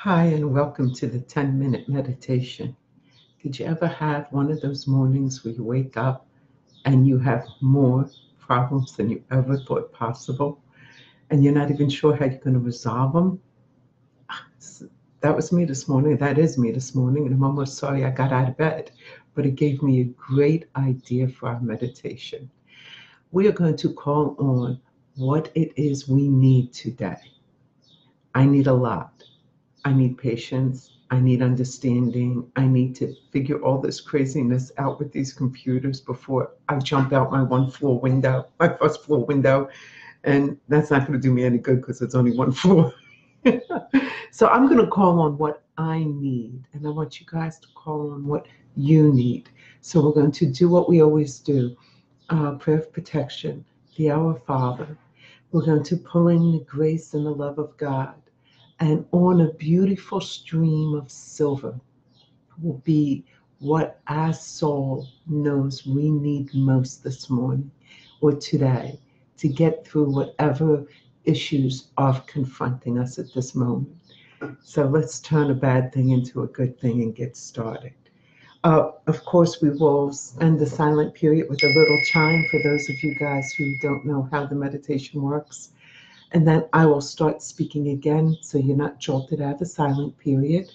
Hi, and welcome to the 10-minute meditation. Did you ever have one of those mornings where you wake up and you have more problems than you ever thought possible, and you're not even sure how you're going to resolve them? That was me this morning. That is me this morning, and I'm almost sorry I got out of bed, but it gave me a great idea for our meditation. We are going to call on what it is we need today. I need a lot. I need patience. I need understanding. I need to figure all this craziness out with these computers before I jump out my my first floor window. And that's not going to do me any good because it's only one floor. So I'm going to call on what I need. And I want you guys to call on what you need. So we're going to do what we always do. Prayer of protection, the Our Father. We're going to pull in the grace and the love of God. And on a beautiful stream of silver will be what our soul knows we need most this morning or today to get through whatever issues are confronting us at this moment. So let's turn a bad thing into a good thing and get started. Of course, we will end the silent period with a little chime for those of you guys who don't know how the meditation works. And then I will start speaking again so you're not jolted out of the silent period.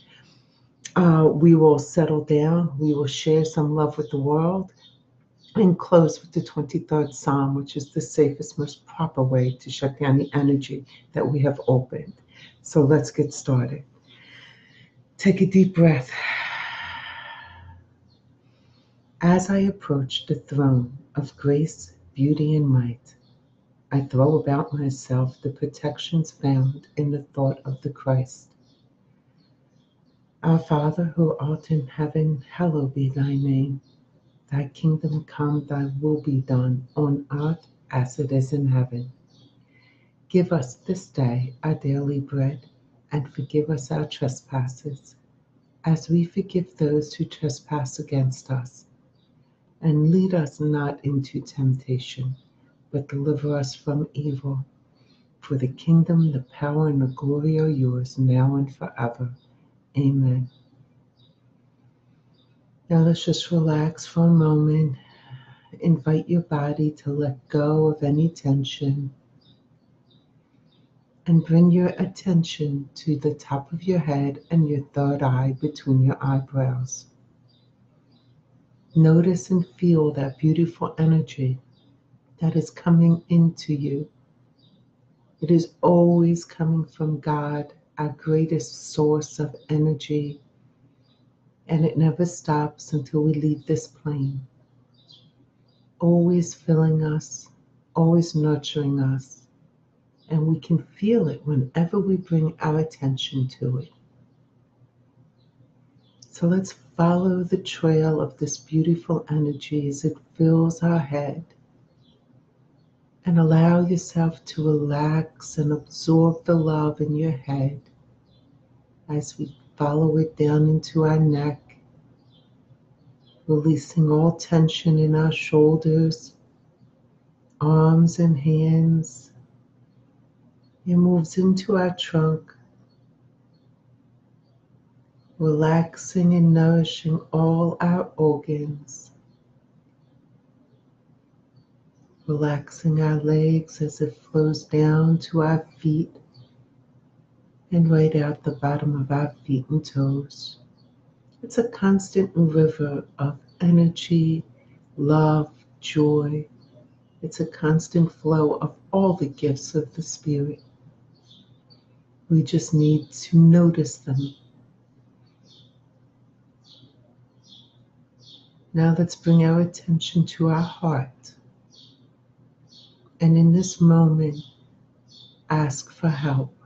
We will settle down. We will share some love with the world and close with the 23rd Psalm, which is the safest, most proper way to shut down the energy that we have opened. So let's get started. Take a deep breath. As I approach the throne of grace, beauty, and might, I throw about myself the protections found in the thought of the Christ. Our Father, who art in heaven, hallowed be thy name. Thy kingdom come, thy will be done, on earth as it is in heaven. Give us this day our daily bread, and forgive us our trespasses, as we forgive those who trespass against us. And lead us not into temptation, but deliver us from evil. For the kingdom, the power, and the glory are yours, now and forever. Amen. Now let's just relax for a moment. Invite your body to let go of any tension. And bring your attention to the top of your head and your third eye between your eyebrows. Notice and feel that beautiful energy that is coming into you. It is always coming from God, our greatest source of energy, and it never stops until we leave this plane. Always filling us, always nurturing us, and we can feel it whenever we bring our attention to it. So let's follow the trail of this beautiful energy as it fills our head. And allow yourself to relax and absorb the love in your head as we follow it down into our neck, releasing all tension in our shoulders, arms and hands. It moves into our trunk, relaxing and nourishing all our organs. Relaxing our legs as it flows down to our feet and right out the bottom of our feet and toes. It's a constant river of energy, love, joy. It's a constant flow of all the gifts of the Spirit. We just need to notice them. Now let's bring our attention to our heart. And in this moment, ask for help.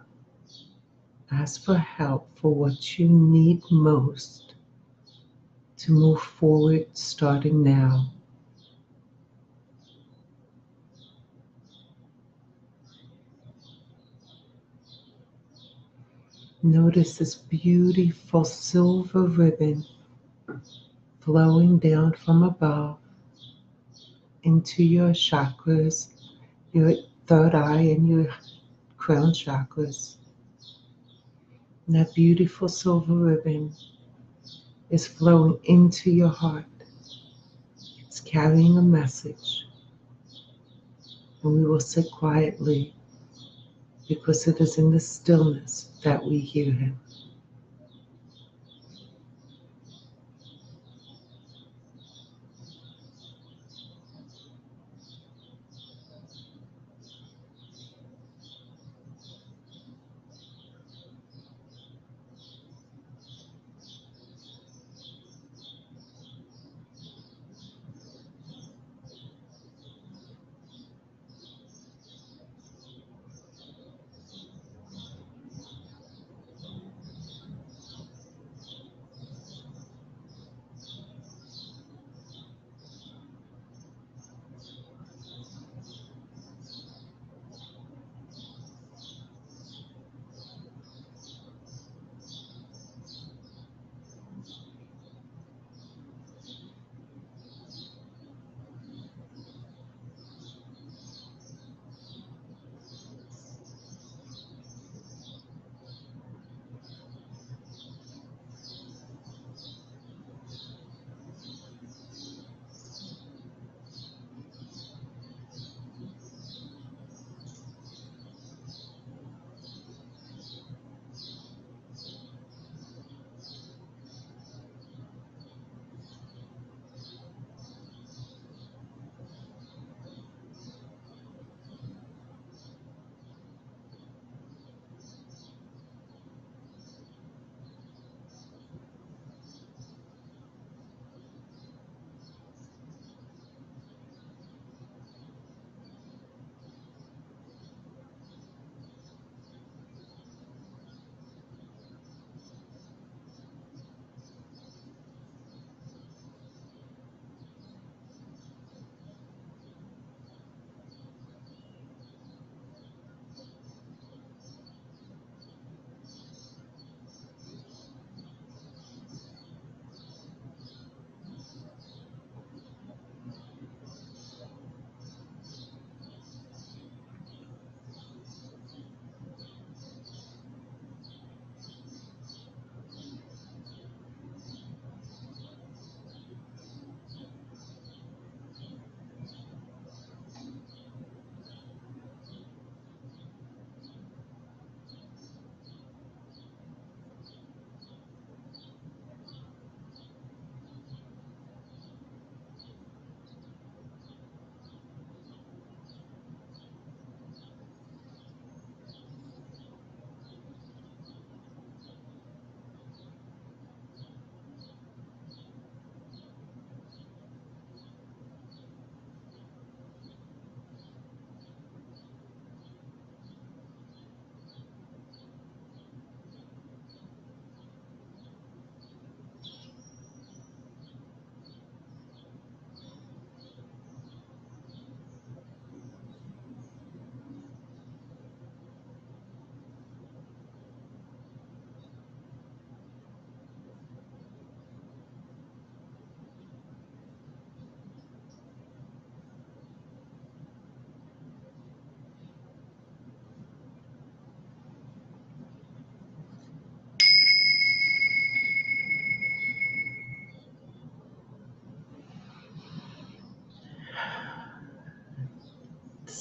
Ask for help for what you need most to move forward starting now. Notice this beautiful silver ribbon flowing down from above into your chakras, your third eye and your crown chakras. And that beautiful silver ribbon is flowing into your heart. It's carrying a message. And we will sit quietly because it is in the stillness that we hear him.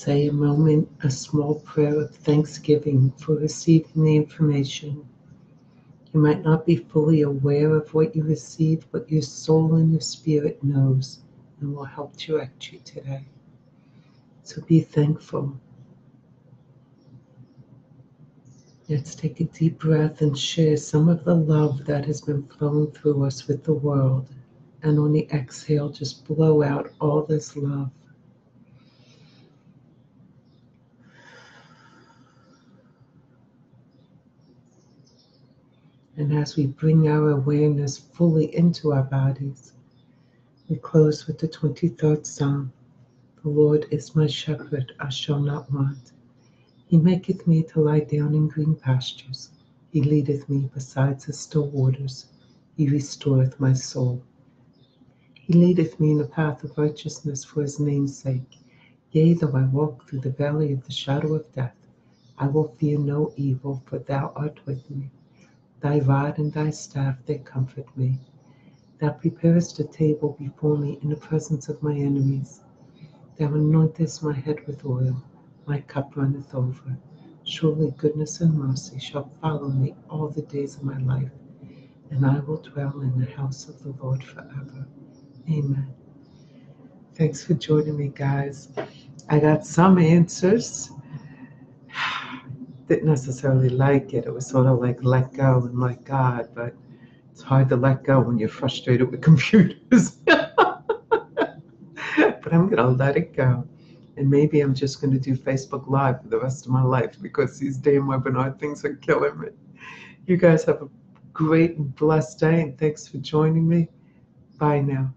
Say a small prayer of thanksgiving for receiving the information. You might not be fully aware of what you received, but your soul and your spirit knows and will help direct you today. So be thankful. Let's take a deep breath and share some of the love that has been flowing through us with the world. And on the exhale, just blow out all this love. And as we bring our awareness fully into our bodies, we close with the 23rd Psalm. The Lord is my shepherd, I shall not want. He maketh me to lie down in green pastures. He leadeth me beside the still waters. He restoreth my soul. He leadeth me in the path of righteousness for his name's sake. Yea, though I walk through the valley of the shadow of death, I will fear no evil, for thou art with me. Thy rod and thy staff, they comfort me. Thou preparest a table before me in the presence of my enemies. Thou anointest my head with oil, my cup runneth over. Surely goodness and mercy shall follow me all the days of my life, and I will dwell in the house of the Lord forever. Amen. Thanks for joining me, guys. I got some answers. Didn't necessarily like it. It was sort of like let go and let God, but it's hard to let go when you're frustrated with computers. But I'm going to let it go. And maybe I'm just going to do Facebook Live for the rest of my life because these damn webinar things are killing me. You guys have a great and blessed day, and thanks for joining me. Bye now.